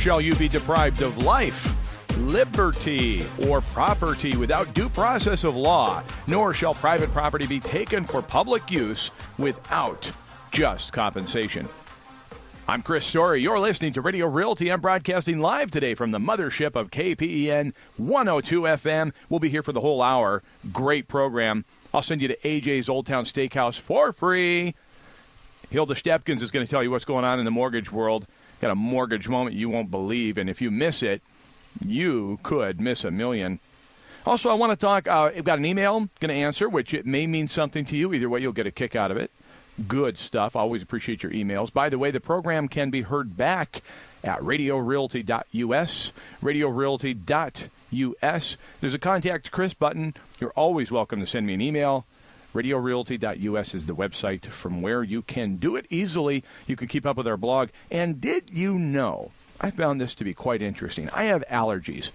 shall you be deprived of life, liberty, or property without due process of law, nor shall private property be taken for public use without just compensation. I'm Chris Story. You're listening to Radio Realty. I'm broadcasting live today from the mothership of KPEN 102 FM. We'll be here for the whole hour. Great program. I'll send you to AJ's Old Town Steakhouse for free. Hilda Stepkins is going to tell you what's going on in the mortgage world. Got a mortgage moment you won't believe, and if you miss it, you could miss $1 million. Also, I want to talk, I've got an email I'm going to answer, which it may mean something to you. Either way, you'll get a kick out of it. Good stuff. I always appreciate your emails. By the way, the program can be heard back at radiorealty.us, radiorealty.us. There's a Contact Chris button. You're always welcome to send me an email. RadioRealty.us is the website from where you can do it easily. You can keep up with our blog. And did you know, I found this to be quite interesting. I have allergies,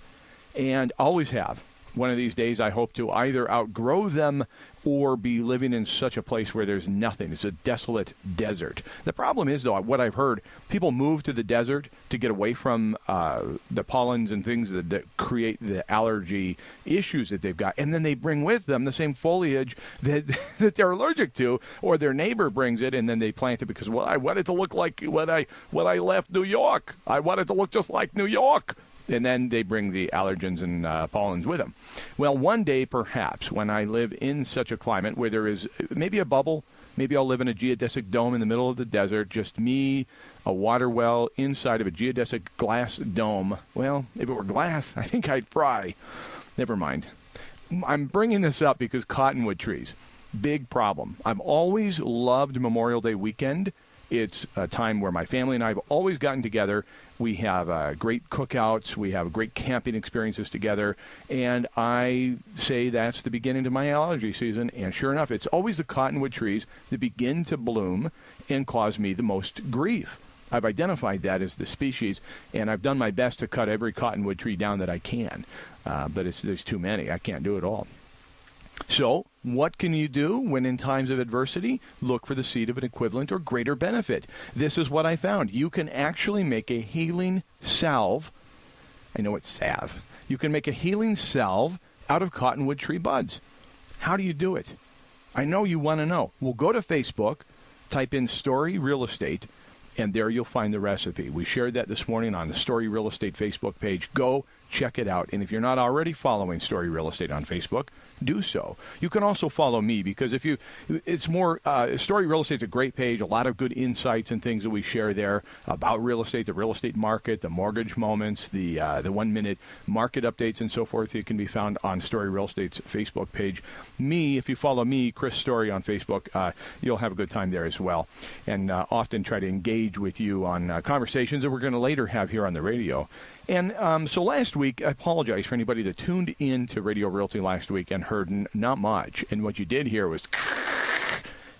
and always have. One of these days, I hope to either outgrow them or be living in such a place where there's nothing. It's a desolate desert. The problem is, though, what I've heard, people move to the desert to get away from the pollens and things that create the allergy issues that they've got, and then they bring with them the same foliage that they're allergic to, or their neighbor brings it, and then they plant it because, well, I want it to look like when I left New York. I want it to look just like New York. And then they bring the allergens and pollens with them. Well, one day, perhaps, when I live in such a climate where there is maybe a bubble, maybe I'll live in a geodesic dome in the middle of the desert, just me, a water well inside of a geodesic glass dome. Well, if it were glass, I think I'd fry. Never mind. I'm bringing this up because cottonwood trees, big problem. I've always loved Memorial Day weekend. It's a time where my family and I have always gotten together. We have great cookouts. We have great camping experiences together. And I say that's the beginning of my allergy season. And sure enough, it's always the cottonwood trees that begin to bloom and cause me the most grief. I've identified that as the species, and I've done my best to cut every cottonwood tree down that I can. But there's too many. I can't do it all. So what can you do when in times of adversity? Look for the seed of an equivalent or greater benefit. This is what I found. You can actually make a healing salve. I know it's salve. You can make a healing salve out of cottonwood tree buds. How do you do it? I know you want to know. Well, go to Facebook, type in Story Real Estate, and there you'll find the recipe. We shared that this morning on the Story Real Estate Facebook page. Go check it out. And if you're not already following Story Real Estate on Facebook, do so. You can also follow me because it's more, Story Real Estate's a great page, a lot of good insights and things that we share there about real estate, the real estate market, the mortgage moments, the 1-minute market updates and so forth. It can be found on Story Real Estate's Facebook page. Me, if you follow me, Chris Story on Facebook, you'll have a good time there as well. And often try to engage with you on conversations that we're going to later have here on the radio. And so last week, I apologize for anybody that tuned in to Radio Realty last week and heard not much. And what you did hear was,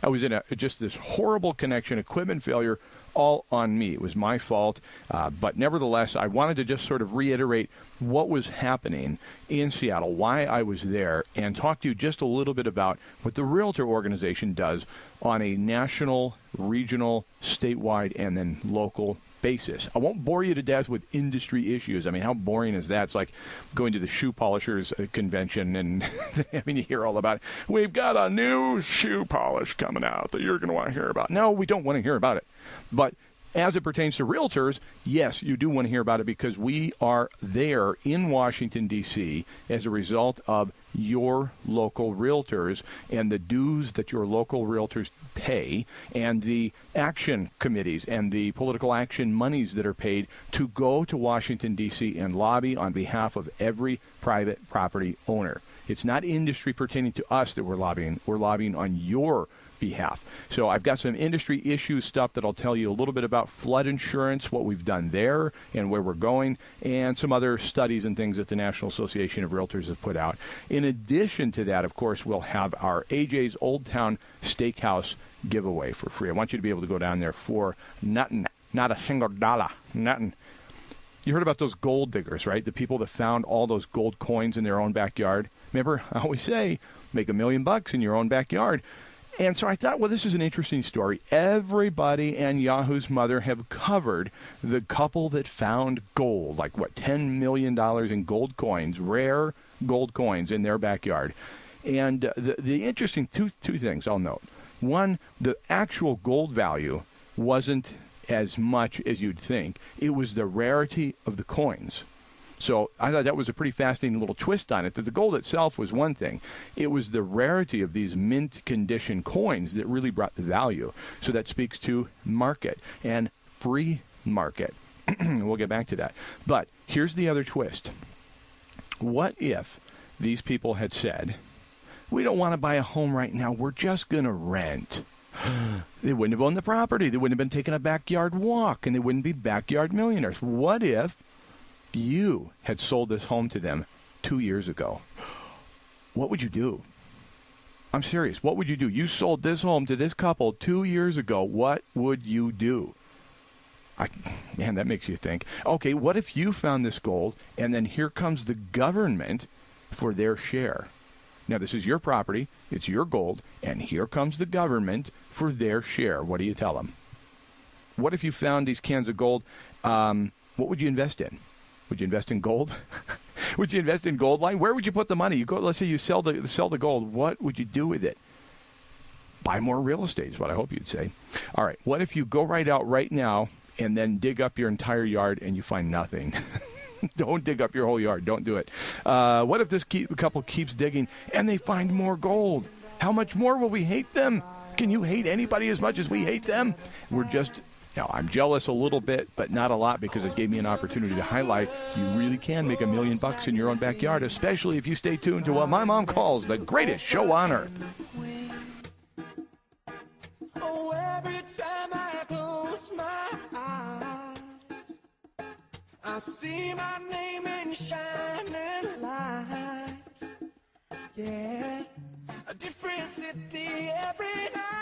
I was in just this horrible connection, equipment failure, all on me. It was my fault. But nevertheless, I wanted to just sort of reiterate what was happening in Seattle, why I was there, and talk to you just a little bit about what the Realtor organization does on a national, regional, statewide, and then local basis. I won't bore you to death with industry issues. I mean, how boring is that? It's like going to the shoe polishers convention and I mean, you hear all about it. We've got a new shoe polish coming out that you're going to want to hear about. No, we don't want to hear about it. But as it pertains to realtors, yes, you do want to hear about it because we are there in Washington, D.C. as a result of your local realtors and the dues that your local realtors pay and the action committees and the political action monies that are paid to go to Washington, D.C. and lobby on behalf of every private property owner. It's not industry pertaining to us that we're lobbying. We're lobbying on your behalf. So I've got some industry issue stuff that I'll tell you a little bit about flood insurance, what we've done there and where we're going, and some other studies and things that the National Association of Realtors has put out. In addition to that, of course, we'll have our AJ's Old Town Steakhouse giveaway for free. I want you to be able to go down there for nothing, not a single dollar, nothing. You heard about those gold diggers, right? The people that found all those gold coins in their own backyard. Remember, I always say, make $1 million in your own backyard. And so I thought, well, this is an interesting story. Everybody and Yahoo's mother have covered the couple that found gold, like, what, $10 million in gold coins, rare gold coins in their backyard. And the interesting two things I'll note. One, the actual gold value wasn't as much as you'd think. It was the rarity of the coins. So I thought that was a pretty fascinating little twist on it, that the gold itself was one thing. It was the rarity of these mint condition coins that really brought the value. So that speaks to market and free market. We'll get back to that. But here's the other twist. What if these people had said, we don't want to buy a home right now, we're just going to rent? They wouldn't have owned the property. They wouldn't have been taking a backyard walk, and they wouldn't be backyard millionaires. What if you had sold this home to them 2 years ago? What would you do? I'm serious. What would you do? You sold this home to this couple 2 years ago. What would you do? Man, that makes you think. Okay, what if you found this gold, and then here comes the government for their share? Now, this is your property, it's your gold, and here comes the government for their share. What do you tell them? What if you found these cans of gold? What would you invest in? Would you invest in gold? Would you invest in gold line? Where would you put the money? You go. Let's say you sell the gold. What would you do with it? Buy more real estate is what I hope you'd say. All right. What if you go right out right now and then dig up your entire yard and you find nothing? Don't dig up your whole yard. Don't do it. What if this couple keeps digging and they find more gold? How much more will we hate them? Can you hate anybody as much as we hate them? I'm jealous a little bit, but not a lot, because it gave me an opportunity to highlight you really can make $1 million in your own backyard, especially if you stay tuned to what my mom calls the greatest show on earth. Oh, every time I close my eyes, I see my name in shining lights. Yeah, a different city every night.